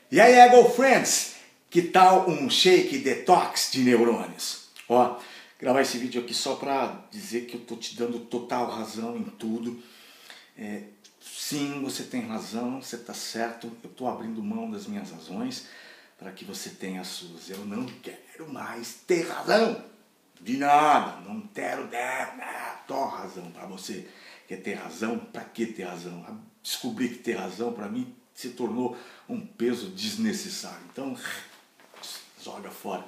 E aí, Ego Friends, que tal um shake detox de neurônios? Ó, gravar esse vídeo aqui só pra dizer que eu tô te dando total razão em tudo. Sim, você tem razão, você tá certo, eu tô abrindo mão das minhas razões para que você tenha as suas. Eu não quero mais ter razão de nada, não quero dar razão para você. Quer ter razão? Para que ter razão? Descobrir que ter razão para mim se tornou um peso desnecessário. Então, joga fora.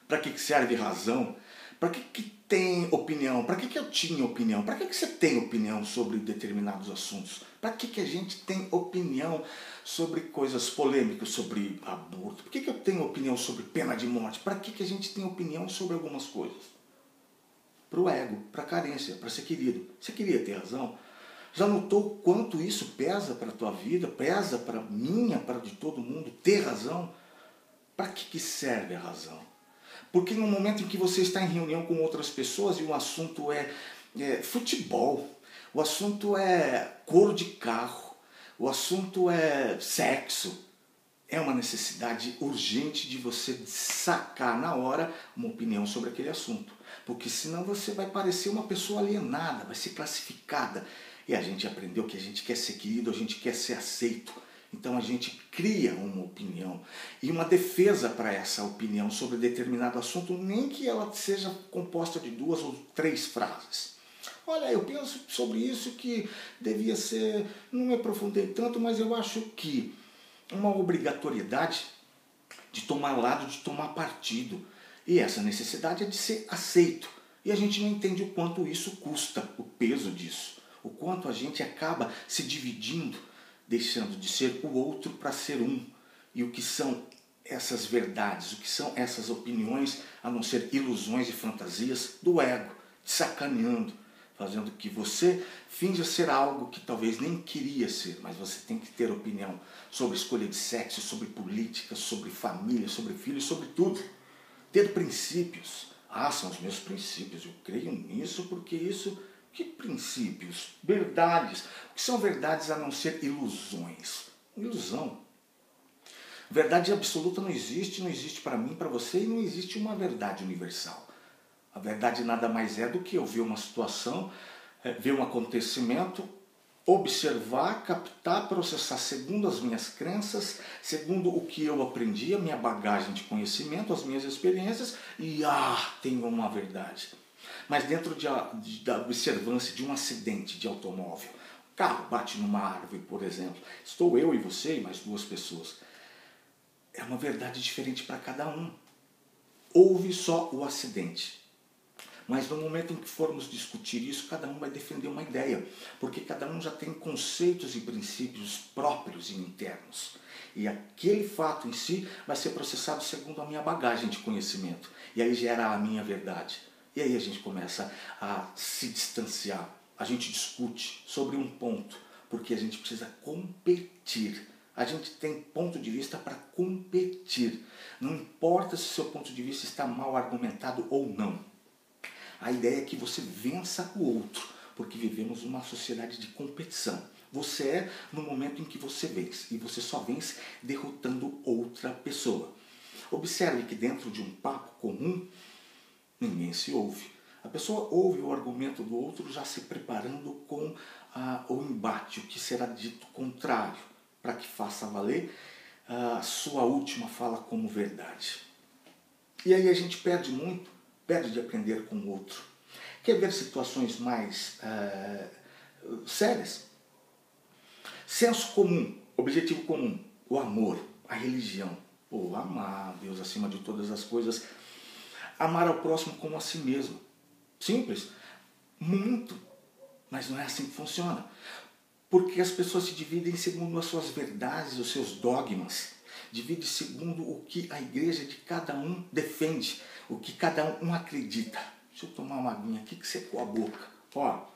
Para que serve razão? Para que tem opinião? Para que eu tinha opinião? Para que você tem opinião sobre determinados assuntos? Para que a gente tem opinião sobre coisas polêmicas, sobre aborto? Por que eu tenho opinião sobre pena de morte? Para que a gente tem opinião sobre algumas coisas? Para o ego, para a carência, para ser querido. Você queria ter razão? Já notou quanto isso pesa para a tua vida? Pesa para minha, para de todo mundo? Ter razão? Para que serve a razão? Porque no momento em que você está em reunião com outras pessoas e o assunto é futebol, o assunto é cor de carro, o assunto é sexo, é uma necessidade urgente de você sacar na hora uma opinião sobre aquele assunto. Porque senão você vai parecer uma pessoa alienada, vai ser classificada. E a gente aprendeu que a gente quer ser querido, a gente quer ser aceito. Então a gente cria uma opinião e uma defesa para essa opinião sobre determinado assunto, nem que ela seja composta de 2 ou 3 frases. Olha, eu penso sobre isso que devia ser, não me aprofundei tanto, mas eu acho que uma obrigatoriedade de tomar lado, de tomar partido. E essa necessidade é de ser aceito. E a gente não entende o quanto isso custa, o peso disso. O quanto a gente acaba se dividindo, deixando de ser o outro para ser um. E o que são essas verdades, o que são essas opiniões, a não ser ilusões e fantasias do ego, te sacaneando, fazendo que você finja ser algo que talvez nem queria ser, mas você tem que ter opinião sobre escolha de sexo, sobre política, sobre família, sobre filhos, sobre tudo. Ter princípios. Ah, são os meus princípios, eu creio nisso porque isso... Que princípios? Verdades. O que são verdades a não ser ilusões? Ilusão. Verdade absoluta não existe para mim, para você, e não existe uma verdade universal. A verdade nada mais é do que eu ver uma situação, ver um acontecimento, observar, captar, processar segundo as minhas crenças, segundo o que eu aprendi, a minha bagagem de conhecimento, as minhas experiências, e tenho uma verdade. Mas dentro da observância de um acidente de automóvel, o carro bate numa árvore, por exemplo, estou eu e você e mais 2 pessoas. É uma verdade diferente para cada um. Houve só o acidente. Mas no momento em que formos discutir isso, cada um vai defender uma ideia, porque cada um já tem conceitos e princípios próprios e internos. E aquele fato em si vai ser processado segundo a minha bagagem de conhecimento. E aí gera a minha verdade. E aí a gente começa a se distanciar. A gente discute sobre um ponto, porque a gente precisa competir. A gente tem ponto de vista para competir. Não importa se o seu ponto de vista está mal argumentado ou não. A ideia é que você vença o outro, porque vivemos uma sociedade de competição. Você é no momento em que você vence, e você só vence derrotando outra pessoa. Observe que dentro de um papo comum, ninguém se ouve. A pessoa ouve o argumento do outro já se preparando com o embate, o que será dito contrário, para que faça valer a sua última fala como verdade. E aí a gente perde muito, perde de aprender com o outro. Quer ver situações mais sérias? Senso comum, objetivo comum, o amor, a religião. Amar Deus acima de todas as coisas. Amar ao próximo como a si mesmo. Simples? Muito. Mas não é assim que funciona. Porque as pessoas se dividem segundo as suas verdades, os seus dogmas. Dividem segundo o que a igreja de cada um defende, o que cada um acredita. Deixa eu tomar uma aguinha aqui que secou a boca. Ó.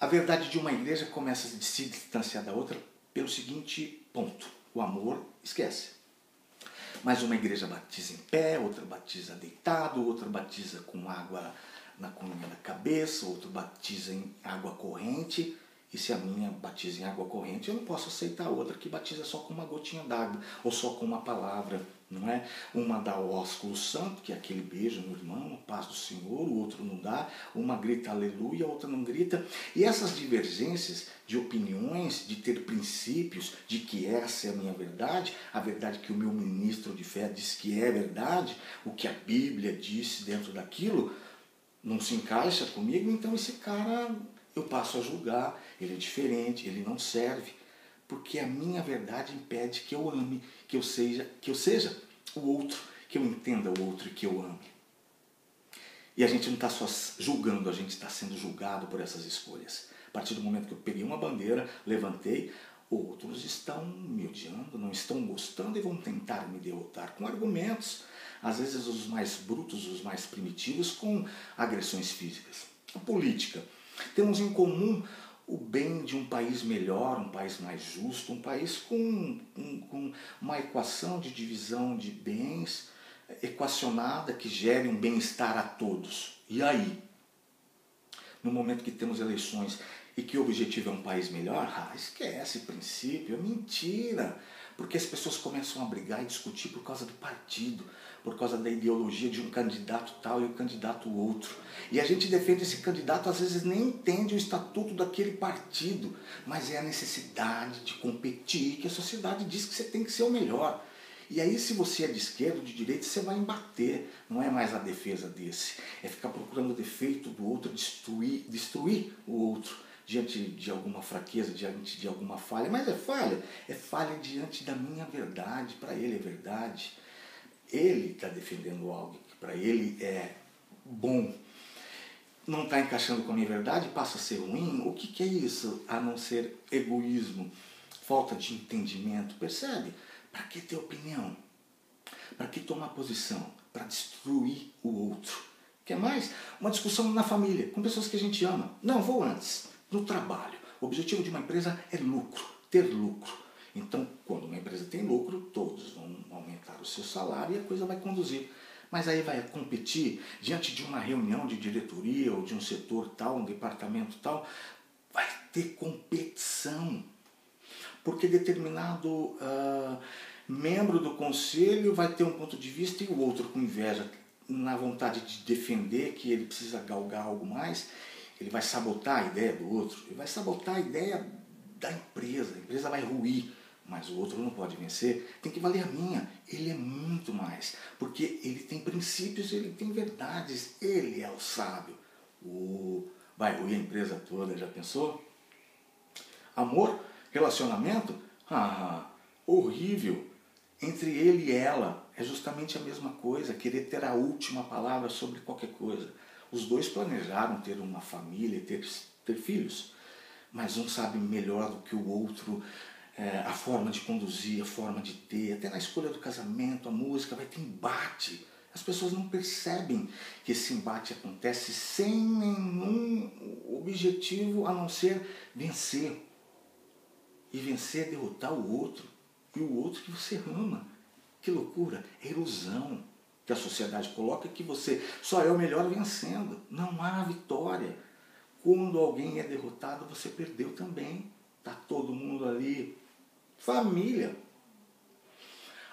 A verdade de uma igreja começa a se distanciar da outra pelo seguinte ponto. O amor, esquece. Mas uma igreja batiza em pé, outra batiza deitado, outra batiza com água na cunha da cabeça, outra batiza em água corrente. E se a minha batiza em água corrente, eu não posso aceitar outra que batiza só com uma gotinha d'água, ou só com uma palavra, não é? Uma dá o ósculo santo, que é aquele beijo no irmão, a paz do Senhor, o outro não dá, uma grita aleluia, a outra não grita. E essas divergências de opiniões, de ter princípios, de que essa é a minha verdade, a verdade que o meu ministro de fé diz que é verdade, o que a Bíblia disse dentro daquilo, não se encaixa comigo, então esse cara eu passo a julgar, ele é diferente, ele não serve, porque a minha verdade impede que eu ame, que eu seja o outro, que eu entenda o outro e que eu ame. E a gente não está só julgando, a gente está sendo julgado por essas escolhas. A partir do momento que eu peguei uma bandeira, levantei, outros estão me odiando, não estão gostando e vão tentar me derrotar com argumentos, às vezes os mais brutos, os mais primitivos, com agressões físicas. A política. Temos em comum o bem de um país melhor, um país mais justo, um país com uma equação de divisão de bens equacionada que gere um bem-estar a todos. E aí? No momento que temos eleições e que o objetivo é um país melhor, esquece princípio, é mentira. Porque as pessoas começam a brigar e discutir por causa do partido, por causa da ideologia de um candidato tal e o candidato outro. E a gente defende esse candidato, às vezes nem entende o estatuto daquele partido, mas é a necessidade de competir, que a sociedade diz que você tem que ser o melhor. E aí, se você é de esquerda ou de direita, você vai embater. Não é mais a defesa desse. É ficar procurando o defeito do outro, destruir o outro diante de alguma fraqueza, diante de alguma falha. Mas é falha diante da minha verdade. Para ele é verdade. Ele está defendendo algo que para ele é bom. Não está encaixando com a minha verdade, passa a ser ruim. O que é isso a não ser egoísmo? Falta de entendimento, percebe? Para que ter opinião? Para que tomar posição? Para destruir o outro. Quer mais? Uma discussão na família, com pessoas que a gente ama. Não, vou antes. No trabalho. O objetivo de uma empresa é lucro, ter lucro. Então, quando uma empresa tem lucro, todos vão aumentar o seu salário e a coisa vai conduzir. Mas aí vai competir diante de uma reunião de diretoria ou de um setor tal, um departamento tal, vai ter competição. Porque determinado membro do conselho vai ter um ponto de vista e o outro com inveja, na vontade de defender que ele precisa galgar algo mais, ele vai sabotar a ideia do outro, ele vai sabotar a ideia da empresa, a empresa vai ruir, mas o outro não pode vencer, tem que valer a minha, ele é muito mais, porque ele tem princípios, ele tem verdades, ele é o sábio. Vai ruir a empresa toda, já pensou? Amor? Relacionamento? Horrível. Entre ele e ela é justamente a mesma coisa, querer ter a última palavra sobre qualquer coisa. Os dois planejaram ter uma família, ter filhos, mas um sabe melhor do que o outro a forma de conduzir, a forma de ter, até na escolha do casamento, a música, vai ter embate. As pessoas não percebem que esse embate acontece sem nenhum objetivo a não ser vencer. E vencer é derrotar o outro. E o outro que você ama. Que loucura. É ilusão que a sociedade coloca que você só é o melhor vencendo. Não há vitória. Quando alguém é derrotado, você perdeu também. Está todo mundo ali. Família.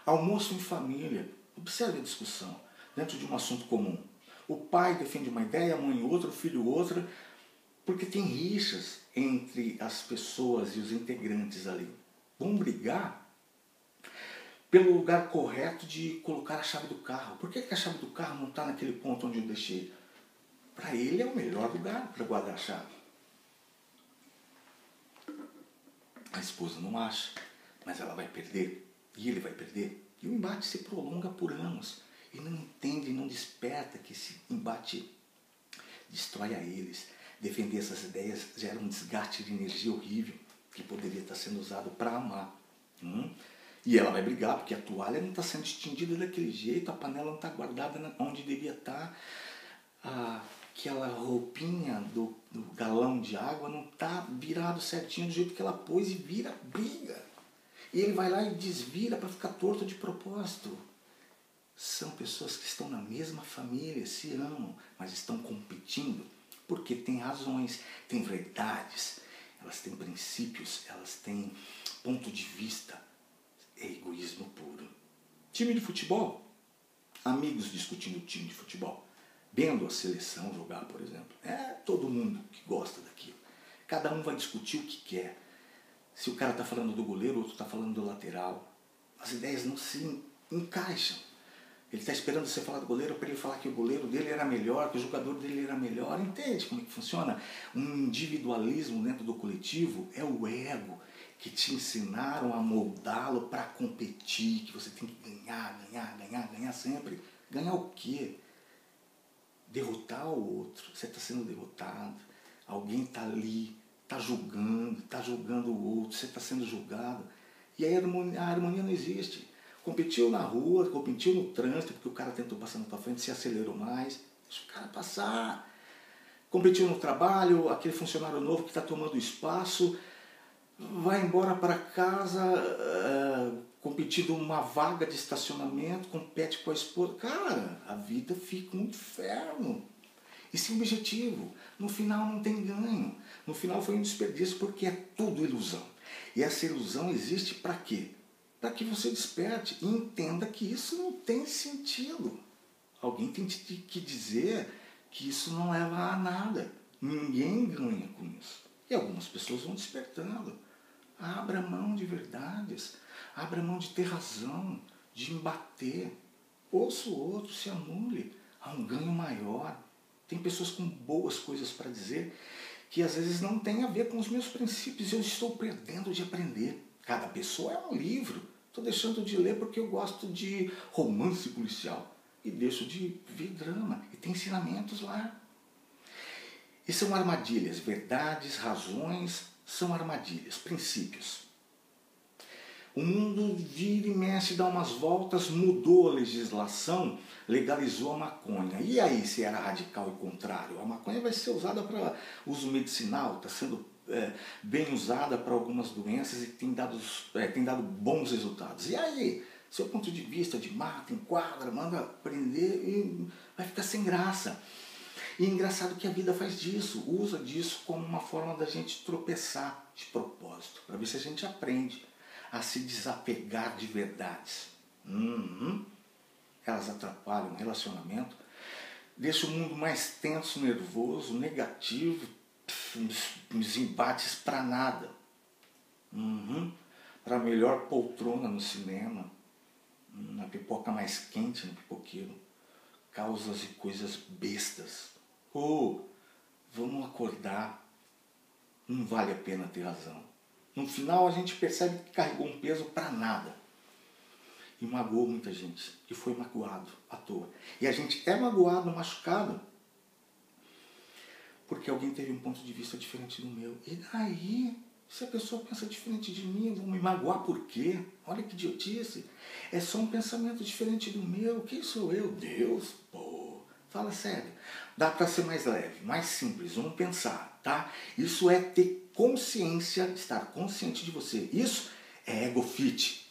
Almoço em família. Observe a discussão dentro de um assunto comum. O pai defende uma ideia, a mãe outra, o filho outra, porque tem rixas entre as pessoas e os integrantes ali. Vão brigar pelo lugar correto de colocar a chave do carro. Por que a chave do carro não está naquele ponto onde eu deixei? Para ele é o melhor lugar para guardar a chave. A esposa não acha, mas ela vai perder, e ele vai perder. E o embate se prolonga por anos. E não entende, não desperta que esse embate destrói a eles. Defender essas ideias gera um desgaste de energia horrível que poderia estar sendo usado para amar. E ela vai brigar porque a toalha não está sendo estendida daquele jeito, a panela não está guardada onde devia estar, aquela roupinha do galão de água não está virado certinho do jeito que ela pôs e vira briga. E ele vai lá e desvira para ficar torto de propósito. São pessoas que estão na mesma família, se amam, mas estão competindo porque tem razões, tem verdades. elas têm princípios, elas têm ponto de vista. É egoísmo puro. Time de futebol, amigos discutindo o time de futebol, vendo a seleção jogar, por exemplo. É todo mundo que gosta daquilo. Cada um vai discutir o que quer. Se o cara está falando do goleiro, o outro está falando do lateral. As ideias não se encaixam. Ele está esperando você falar do goleiro para ele falar que o goleiro dele era melhor, que o jogador dele era melhor. Entende como é que funciona? Um individualismo dentro do coletivo é o ego que te ensinaram a moldá-lo para competir, que você tem que ganhar sempre. Ganhar o quê? Derrotar o outro. Você está sendo derrotado. Alguém está ali, está julgando o outro, você está sendo julgado. E aí a harmonia não existe. Competiu na rua, competiu no trânsito, porque o cara tentou passar na tua frente, se acelerou mais, deixa o cara passar. Competiu no trabalho, aquele funcionário novo que está tomando espaço, vai embora para casa, competindo uma vaga de estacionamento, compete com a esposa. Cara, a vida fica um inferno. E sem objetivo. No final não tem ganho. No final foi um desperdício porque é tudo ilusão. E essa ilusão existe para quê? Para que você desperte e entenda que isso não tem sentido. Alguém tem que dizer que isso não leva a nada. Ninguém ganha com isso. E algumas pessoas vão despertando. Abra mão de verdades. Abra mão de ter razão, de embater. Ouça o outro, se anule. Há um ganho maior. Tem pessoas com boas coisas para dizer que às vezes não tem a ver com os meus princípios. Eu estou perdendo de aprender. Cada pessoa é um livro. Estou deixando de ler porque eu gosto de romance policial. E deixo de ver drama. E tem ensinamentos lá. E são armadilhas. Verdades, razões, são armadilhas, princípios. O mundo vira e mexe, dá umas voltas, mudou a legislação, legalizou a maconha. E aí, se era radical e contrário? A maconha vai ser usada para uso medicinal, está sendo bem usada para algumas doenças e tem dado bons resultados. E aí, seu ponto de vista de mata, enquadra, manda prender e vai ficar sem graça. E é engraçado que a vida faz disso, usa disso como uma forma da gente tropeçar de propósito, para ver se a gente aprende a se desapegar de verdades. Elas atrapalham o relacionamento, deixam o mundo mais tenso, nervoso, negativo, uns embates para nada. Para melhor poltrona no cinema, a pipoca mais quente no pipoqueiro, causas e coisas bestas. Vamos acordar, não vale a pena ter razão. No final a gente percebe que carregou um peso para nada. E magoou muita gente. E foi magoado à toa. E a gente é magoado, machucado, porque alguém teve um ponto de vista diferente do meu. E daí, se a pessoa pensa diferente de mim, vão me magoar por quê? Olha que idiotice. É só um pensamento diferente do meu. Quem sou eu? Deus? Fala sério. Dá para ser mais leve, mais simples. Vamos pensar, tá? Isso é ter consciência, estar consciente de você. Isso é ego fit.